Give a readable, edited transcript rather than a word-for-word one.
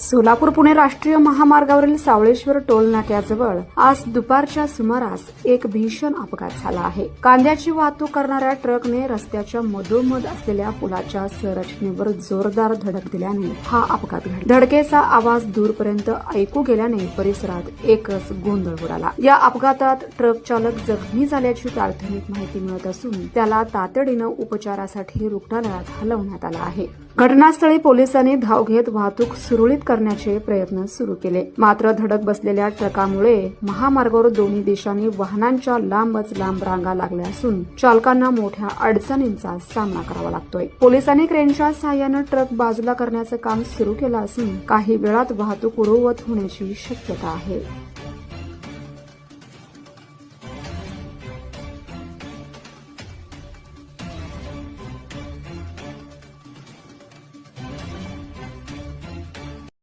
सोलापूर पुणे राष्ट्रीय महामार्गावरील सावळेश्वर टोल नाक्याजवळ आज दुपारच्या सुमारास एक भीषण अपघात झाला आहे। कांद्याची वाहतूक करणाऱ्या ट्रकने रस्त्याच्या मधोमध असलेल्या पुलाच्या संरचनेवर जोरदार धडक दिल्याने हा अपघात घडला। धडकेचा आवाज दूरपर्यंत ऐकू गेल्याने परिसरात एकच गोंधळ उडाला। या अपघातात ट्रक चालक जखमी झाल्याची प्राथमिक माहिती मिळत असून त्याला तातडीनं उपचारासाठी रुग्णालयात हलवण्यात आलं आहे। घटनास्थळी पोलिसांनी धाव घेत वाहतूक सुरळीत करण्याचे प्रयत्न सुरू केले। मात्र धडक बसलेल्या ट्रकामुळे महामार्गावर दोन्ही दिशांनी वाहनांच्या लांबच लांब रांगा लागल्या असून चालकांना मोठ्या अडचणींचा सामना करावा लागतोय। पोलिसांनी क्रेनच्या सहाय्याने ट्रक बाजूला करण्याचं काम सुरू केलं असून काही वेळात वाहतूक पूर्ववत होण्याची शक्यता आहे।